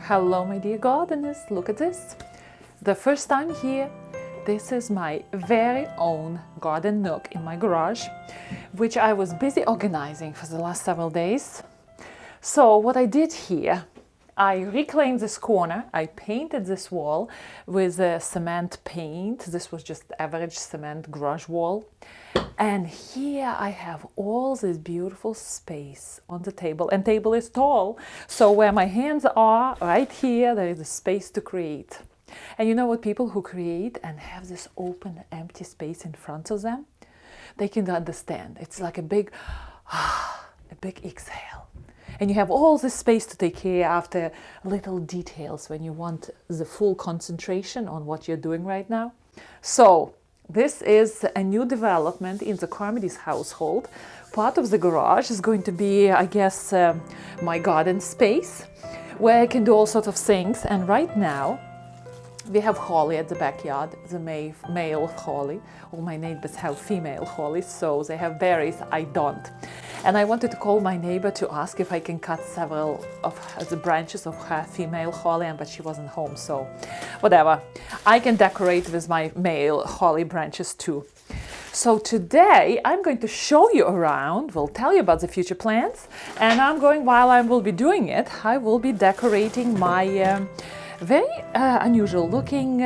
Hello my dear gardeners, look at this. The first time here, this is my very own garden nook in my garage, which I was busy organizing for the last several days. So what I did here, I reclaimed this corner, I painted this wall with a cement paint. This was just average cement garage wall. And here I have all this beautiful space on the table, and table is tall. So where my hands are, right here, there is a space to create. And you know what, people who create and have this open, empty space in front of them, they can understand. It's like a big exhale. And you have all this space to take care after little details when you want the full concentration on what you're doing right now. So this is a new development in the Carmody's household. Part of the garage is going to be, I guess, my garden space, where I can do all sorts of things. And right now, we have holly at the backyard, the male holly. All my neighbors have female hollies, so they have berries, I don't. And I wanted to call my neighbor to ask if I can cut several of the branches of her female holly, but she wasn't home, so whatever. I can decorate with my male holly branches too. So today I'm going to show you around, will tell you about the future plans, and while I will be doing it, I will be decorating my very unusual looking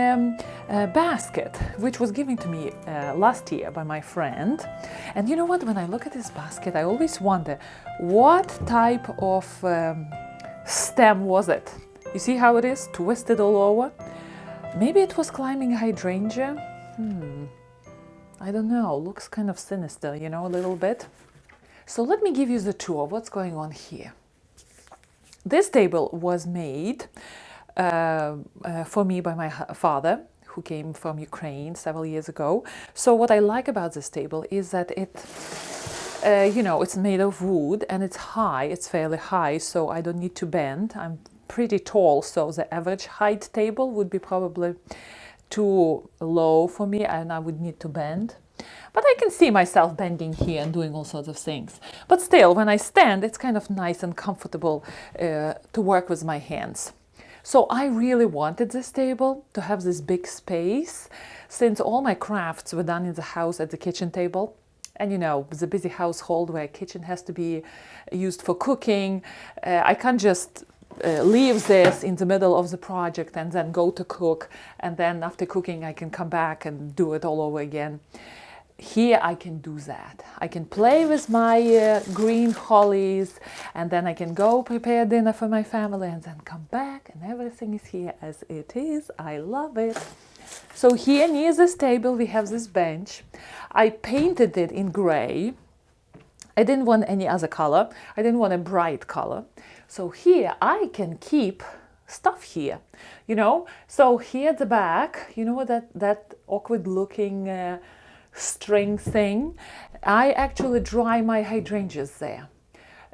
basket, which was given to me last year by my friend. And you know what, when I look at this basket, I always wonder what type of stem was it. You see how it is twisted all over? Maybe it was climbing a hydrangea. I don't know, looks kind of sinister, you know, a little bit. So let me give you the tour of what's going on here. This table was made for me by my father, who came from Ukraine several years ago. So what I like about this table is that it's made of wood and it's high, it's fairly high, so I don't need to bend. I'm pretty tall, so the average height table would be probably too low for me and I would need to bend. But I can see myself bending here and doing all sorts of things. But still, when I stand, it's kind of nice and comfortable to work with my hands. So I really wanted this table to have this big space, since all my crafts were done in the house at the kitchen table. And you know, the busy household where a kitchen has to be used for cooking, I can't just leave this in the middle of the project and then go to cook, and then after cooking I can come back and do it all over again. Here I can do that. I can play with my green hollies, and then I can go prepare dinner for my family and then come back and everything is here as it is. I love it. So here near this table we have this bench. I painted it in gray. I didn't want any other color. I didn't want a bright color. So here I can keep stuff here, you know. So here at the back, you know what, that awkward looking string thing, I actually dry my hydrangeas there.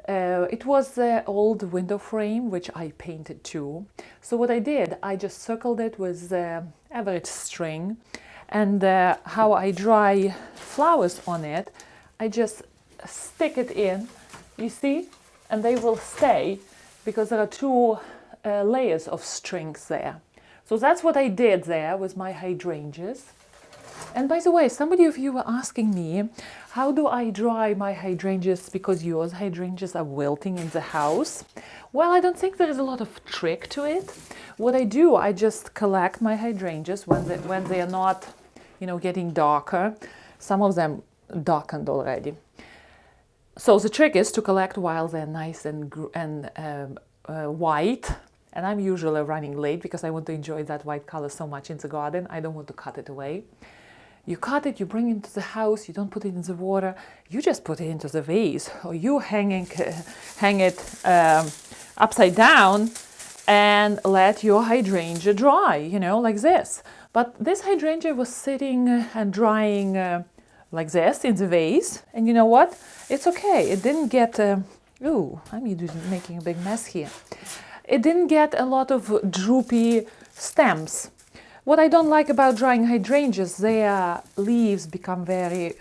It was the old window frame which I painted too. So what I did, I just circled it with average string, and how I dry flowers on it, I just stick it in, you see, and they will stay because there are two layers of strings there. So that's what I did there with my hydrangeas. And by the way, somebody of you were asking me, how do I dry my hydrangeas because yours hydrangeas are wilting in the house? Well, I don't think there is a lot of trick to it. What I do, I just collect my hydrangeas when they are not, you know, getting darker. Some of them darkened already. So the trick is to collect while they're nice and white. And I'm usually running late because I want to enjoy that white color so much in the garden. I don't want to cut it away. You cut it, you bring it into the house, you don't put it in the water, you just put it into the vase, or you hang it upside down and let your hydrangea dry, you know, like this. But this hydrangea was sitting and drying like this in the vase, and you know what? It's okay. It didn't get, ooh, I'm making a big mess here. It didn't get a lot of droopy stems. What I don't like about drying hydrangeas, their leaves become very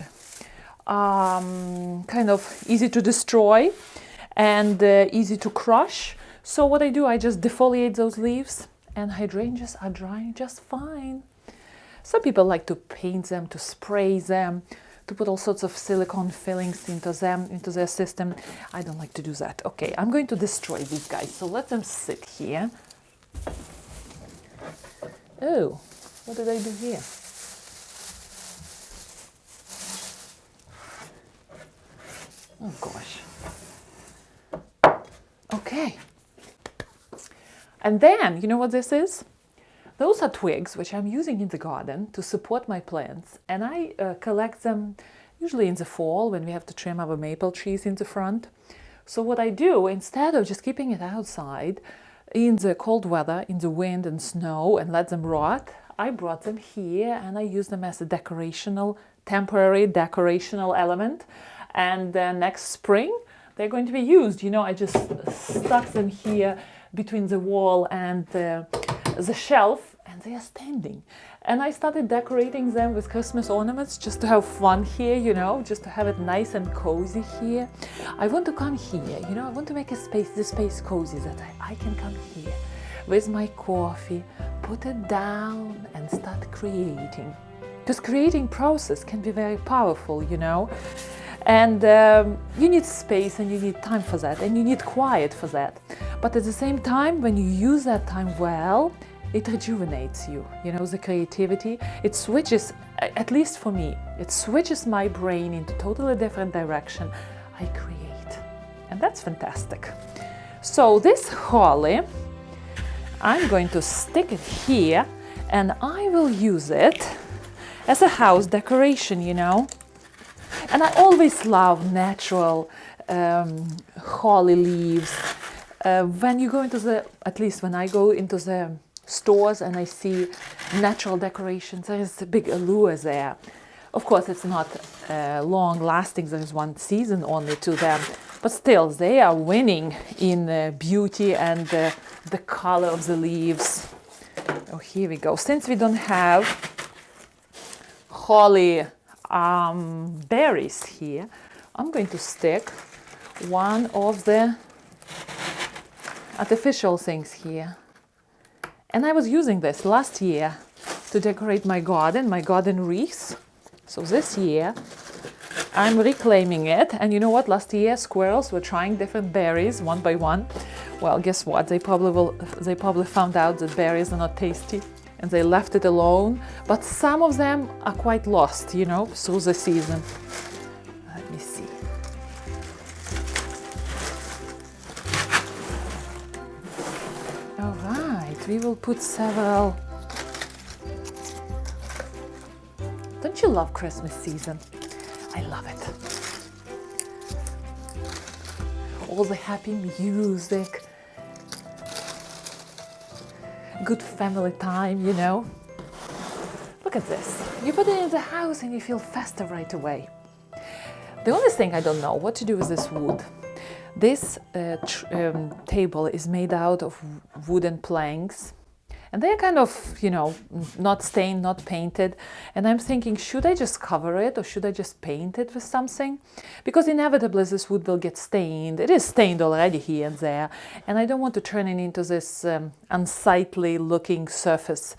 kind of easy to destroy and easy to crush. So what I do, I just defoliate those leaves, and hydrangeas are drying just fine. Some people like to paint them, to spray them, to put all sorts of silicone fillings into them, into their system. I don't like to do that. Okay, I'm going to destroy these guys, so let them sit here. Oh, what did I do here? Oh gosh. Okay. And then, you know what this is? Those are twigs which I'm using in the garden to support my plants, and I collect them usually in the fall when we have to trim our maple trees in the front. So what I do, instead of just keeping it outside in the cold weather, in the wind and snow, and let them rot, I brought them here and I use them as a temporary decorational element. And then next spring, they're going to be used. You know, I just stuck them here between the wall and the shelf, and they are standing. And I started decorating them with Christmas ornaments just to have fun here, you know, just to have it nice and cozy here. I want to come here, you know, I want to make the space cozy, that I can come here with my coffee, put it down and start creating. Because creating process can be very powerful, you know. And you need space and you need time for that, and you need quiet for that. But at the same time, when you use that time well, it rejuvenates you, you know, the creativity. It switches, at least for me, it switches my brain into totally different direction. I create, and that's fantastic. So this holly, I'm going to stick it here, and I will use it as a house decoration, you know. And I always love natural holly leaves. When you go into the, at least when I go into the stores and I see natural decorations, there is a big allure there. Of course, it's not long lasting, there is one season only to them, but still they are winning in beauty and the color of the leaves. Oh, here we go. Since we don't have holly berries here, I'm going to stick one of the artificial things here. And I was using this last year to decorate my garden wreaths. So this year I'm reclaiming it. And you know what? Last year squirrels were trying different berries one by one. Well, guess what? They probably found out that berries are not tasty, and they left it alone. But some of them are quite lost, you know, through the season. Let me see. All right, we will put several. Don't you love Christmas season? I love it. All the happy music, good family time, you know. Look at this. You put it in the house and you feel festive right away. The only thing I don't know what to do with this wood. This table is made out of wooden planks, and they're kind of, you know, not stained, not painted. And I'm thinking, should I just cover it or should I just paint it with something? Because inevitably this wood will get stained. It is stained already here and there, and I don't want to turn it into this unsightly looking surface.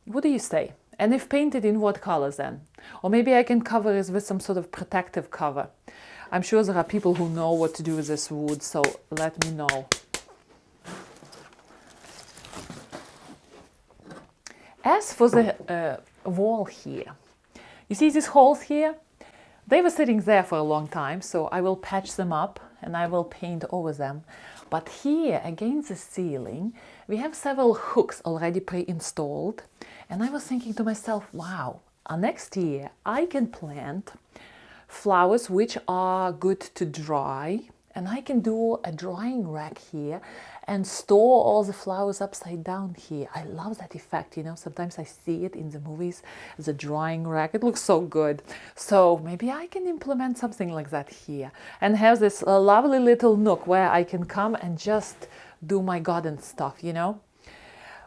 What do you say? And if painted, in what colors then? Or maybe I can cover it with some sort of protective cover. I'm sure there are people who know what to do with this wood, so let me know. As for the wall here, you see these holes here? They were sitting there for a long time, so I will patch them up and I will paint over them. But here against the ceiling, we have several hooks already pre-installed. And I was thinking to myself, wow, next year I can plant flowers which are good to dry, and I can do a drying rack here and store all the flowers upside down here. I love that effect, you know, sometimes I see it in the movies, the drying rack, it looks so good. So maybe I can implement something like that here and have this lovely little nook where I can come and just do my garden stuff, you know.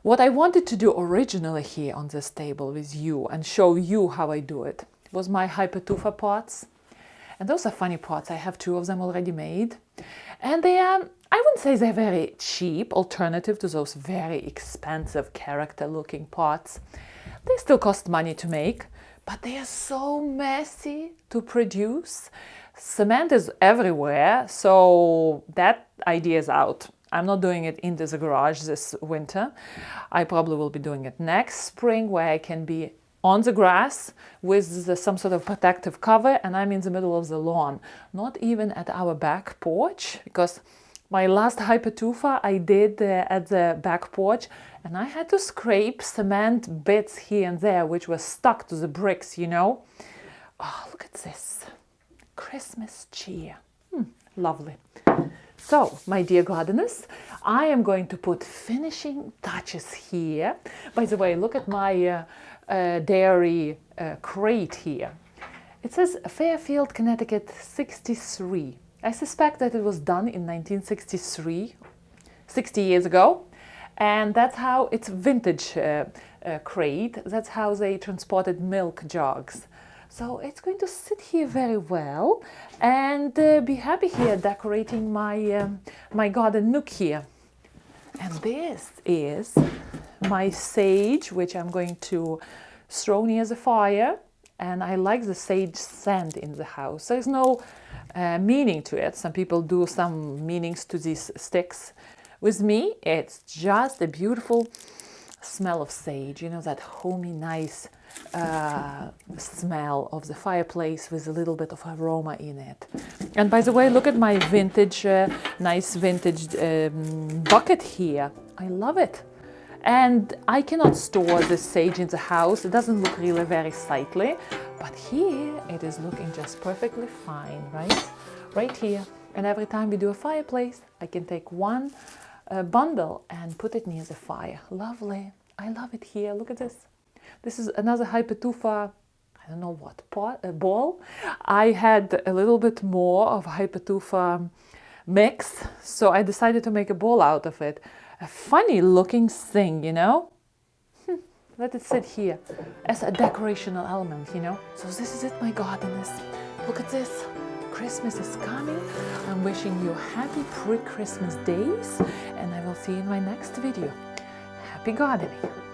What I wanted to do originally here on this table with you and show you how I do it was my hypertufa pots. And those are funny pots. I have 2 of them already made. And they are I wouldn't say they're very cheap alternative to those very expensive character-looking pots. They still cost money to make, but they are so messy to produce. Cement is everywhere, so that idea is out. I'm not doing it in this garage this winter. I probably will be doing it next spring, where I can be on the grass with some sort of protective cover, and I'm in the middle of the lawn, not even at our back porch, because my last hypertufa I did at the back porch, and I had to scrape cement bits here and there, which were stuck to the bricks, you know. Oh, look at this. Christmas cheer. Lovely. So, my dear gardeners, I am going to put finishing touches here. By the way, look at my dairy crate here. It says Fairfield, Connecticut 63. I suspect that it was done in 1963, 60 years ago. And that's how it's vintage crate. That's how they transported milk jugs. So it's going to sit here very well and be happy here decorating my, my garden nook here. And this is my sage, which I'm going to throw near the fire. And I like the sage scent in the house. There's no meaning to it. Some people do some meanings to these sticks. With me, it's just a beautiful smell of sage, you know, that homey, nice smell of the fireplace with a little bit of aroma in it. And by the way, look at my vintage, nice vintage bucket here. I love it. And I cannot store this sage in the house. It doesn't look really very sightly, but here it is looking just perfectly fine, right? Right here. And every time we do a fireplace, I can take one bundle and put it near the fire. Lovely. I love it here. Look at this. This is another hypertufa, I don't know what, ball. I had a little bit more of hypertufa mix, so I decided to make a ball out of it. A funny looking thing, you know? Let it sit here as a decorational element, you know? So this is it, my gardeners. Look at this. Christmas is coming. I'm wishing you happy pre-Christmas days, and I will see you in my next video. Happy gardening!